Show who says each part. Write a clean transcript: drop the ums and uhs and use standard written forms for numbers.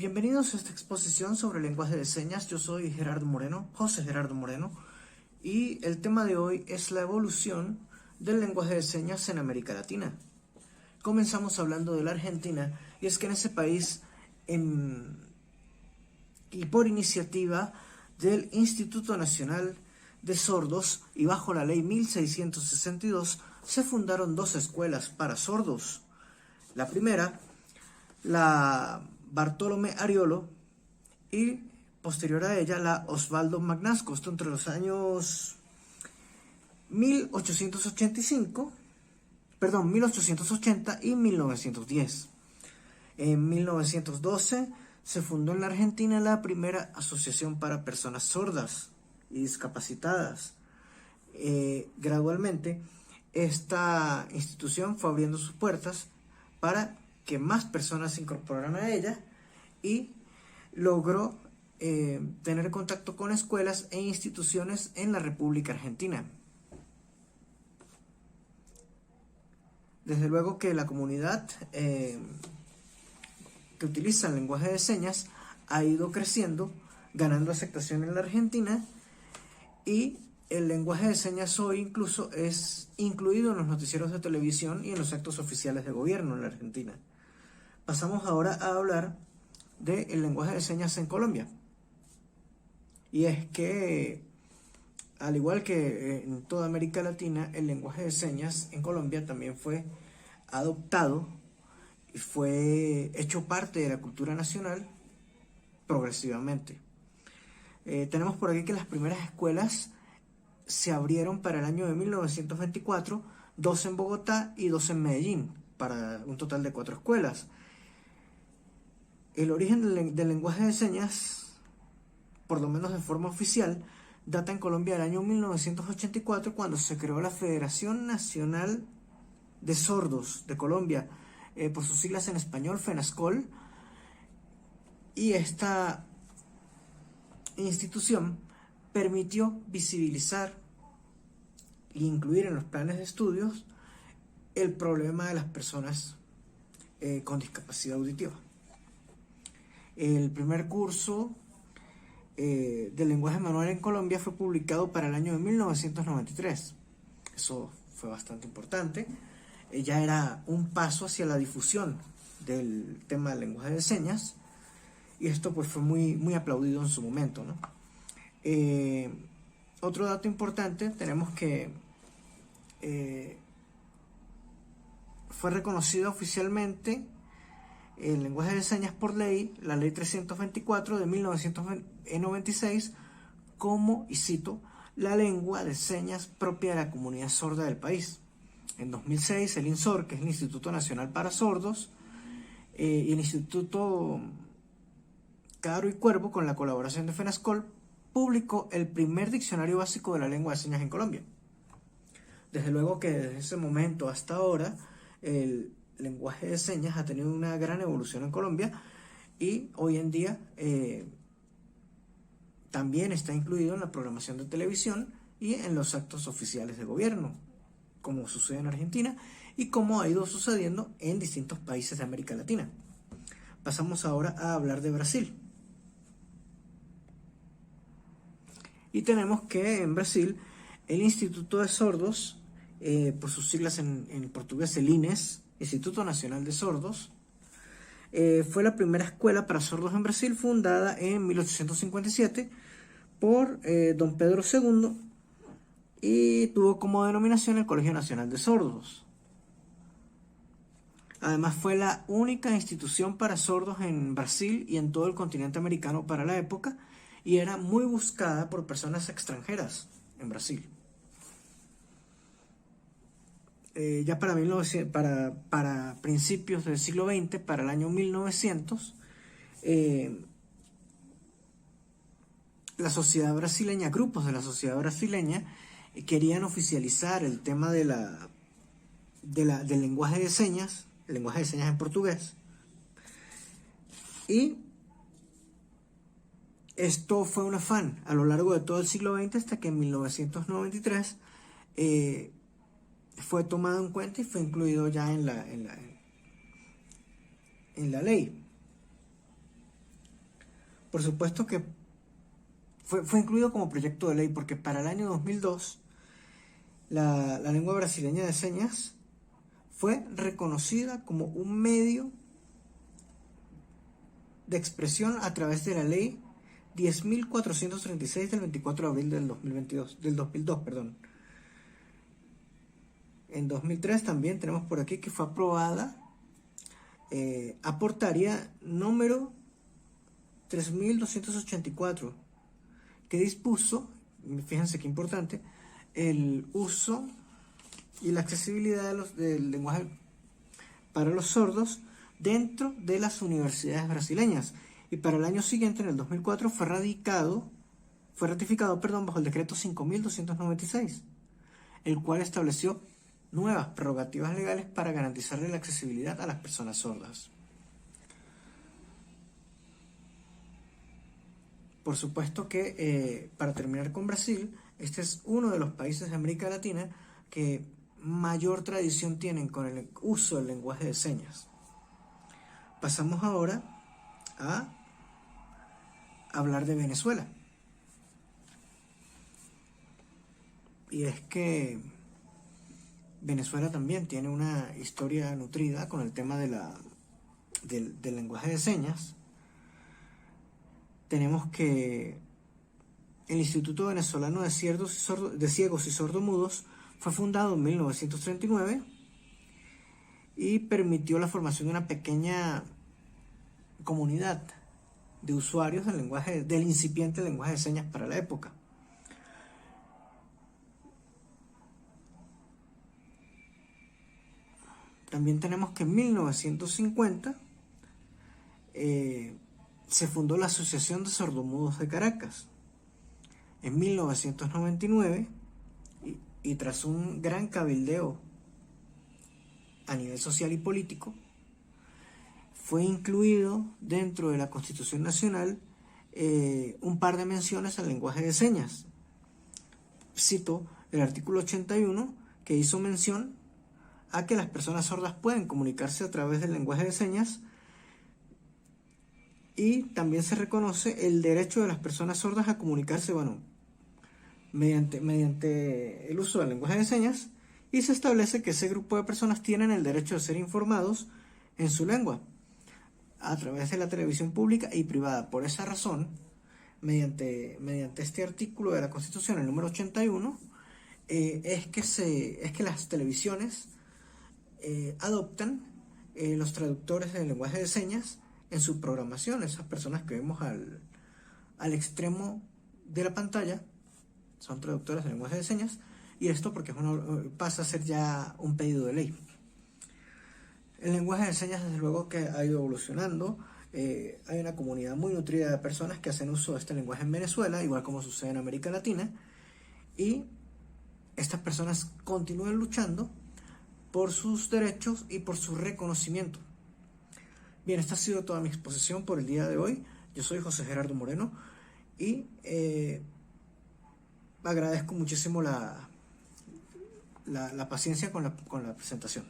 Speaker 1: Bienvenidos a esta exposición sobre lenguaje de señas. Yo soy José Gerardo Moreno, y el tema de hoy es la evolución del lenguaje de señas en América Latina. Comenzamos hablando de la Argentina, y es que en ese país, y por iniciativa del Instituto Nacional de Sordos y bajo la ley 1662, se fundaron dos escuelas para sordos. La primera, la Bartolomé Ariolo, y posterior a ella la Osvaldo Magnasco, esto entre los años 1880 y 1910. En 1912 se fundó en la Argentina la primera asociación para personas sordas y discapacitadas. Gradualmente, esta institución fue abriendo sus puertas para que más personas se incorporaran a ella, y logró tener contacto con escuelas e instituciones en la República Argentina. Desde luego que la comunidad que utiliza el lenguaje de señas ha ido creciendo, ganando aceptación en la Argentina, y el lenguaje de señas hoy incluso es incluido en los noticieros de televisión y en los actos oficiales de gobierno en la Argentina. Pasamos ahora a hablar del lenguaje de señas en Colombia. Y es que, al igual que en toda América Latina, el lenguaje de señas en Colombia también fue adoptado y fue hecho parte de la cultura nacional progresivamente. Tenemos por aquí que las primeras escuelas se abrieron para el año de 1924, dos en Bogotá y dos en Medellín, para un total de 4 escuelas. El origen del lenguaje de señas, por lo menos de forma oficial, data en Colombia del año 1984, cuando se creó la Federación Nacional de Sordos de Colombia, por sus siglas en español, FENASCOL, y esta institución permitió visibilizar e incluir en los planes de estudios el problema de las personas con discapacidad auditiva. El primer curso del lenguaje manual en Colombia fue publicado para el año de 1993. Eso fue bastante importante. Ya era un paso hacia la difusión del tema del lenguaje de señas, y esto pues fue muy aplaudido en su momento, ¿no? Otro dato importante, tenemos que fue reconocido oficialmente el lenguaje de señas por ley, la ley 324 de 1996, como, y cito, la lengua de señas propia de la comunidad sorda del país. En 2006, el INSOR, que es el Instituto Nacional para Sordos, y el Instituto Caro y Cuervo, con la colaboración de FENASCOL, publicó el primer diccionario básico de la lengua de señas en Colombia. Desde luego que desde ese momento hasta ahora, el lenguaje de señas ha tenido una gran evolución en Colombia, y hoy en día también está incluido en la programación de televisión y en los actos oficiales de gobierno, como sucede en Argentina y como ha ido sucediendo en distintos países de América Latina. Pasamos ahora a hablar de Brasil. Y tenemos que en Brasil el Instituto de Sordos, por sus siglas en portugués, el INES, Instituto Nacional de Sordos, fue la primera escuela para sordos en Brasil, fundada en 1857 por don Pedro II, y tuvo como denominación el Colegio Nacional de Sordos. Además, fue la única institución para sordos en Brasil y en todo el continente americano para la época, y era muy buscada por personas extranjeras en Brasil. Ya para principios del siglo XX, para el año 1900, la sociedad brasileña, grupos de la sociedad brasileña, querían oficializar el tema del lenguaje de señas, el lenguaje de señas en portugués, y esto fue un afán a lo largo de todo el siglo XX, hasta que en 1993 fue tomado en cuenta y fue incluido ya en la ley. Por supuesto que fue incluido como proyecto de ley porque para el año 2002 la lengua brasileña de señas fue reconocida como un medio de expresión a través de la ley 10.436 del 24 de abril del 2002, perdón. En 2003 también tenemos por aquí que fue aprobada aportaría número 3284, que dispuso, fíjense qué importante, el uso y la accesibilidad del lenguaje para los sordos dentro de las universidades brasileñas. Y para el año siguiente, en el 2004, fue ratificado, bajo el decreto 5.296, el cual estableció nuevas prerrogativas legales para garantizarle la accesibilidad a las personas sordas. Por supuesto que, para terminar con Brasil, este es uno de los países de América Latina que mayor tradición tienen con el uso del lenguaje de señas. Pasamos ahora a hablar de Venezuela. Y es que Venezuela también tiene una historia nutrida con el tema del lenguaje de señas. Tenemos que el Instituto Venezolano de Ciegos y Sordomudos fue fundado en 1939 y permitió la formación de una pequeña comunidad de usuarios del incipiente lenguaje de señas para la época. También tenemos que en 1950 se fundó la Asociación de Sordomudos de Caracas. En 1999, y tras un gran cabildeo a nivel social y político, fue incluido dentro de la Constitución Nacional un par de menciones al lenguaje de señas. Cito el artículo 81, que hizo mención a que las personas sordas pueden comunicarse a través del lenguaje de señas, y también se reconoce el derecho de las personas sordas a comunicarse, mediante el uso del lenguaje de señas, y se establece que ese grupo de personas tienen el derecho de ser informados en su lengua a través de la televisión pública y privada. Por esa razón, mediante este artículo de la Constitución, el número 81, es que las televisiones adoptan los traductores del lenguaje de señas en su programación. Esas personas que vemos al extremo de la pantalla son traductores del lenguaje de señas, y esto porque pasa a ser ya un pedido de ley. El lenguaje de señas, desde luego, que ha ido evolucionando. Hay una comunidad muy nutrida de personas que hacen uso de este lenguaje en Venezuela, igual como sucede en América Latina, y estas personas continúan luchando por sus derechos y por su reconocimiento. Bien, esta ha sido toda mi exposición por el día de hoy. Yo soy José Gerardo Moreno y agradezco muchísimo la paciencia con la presentación.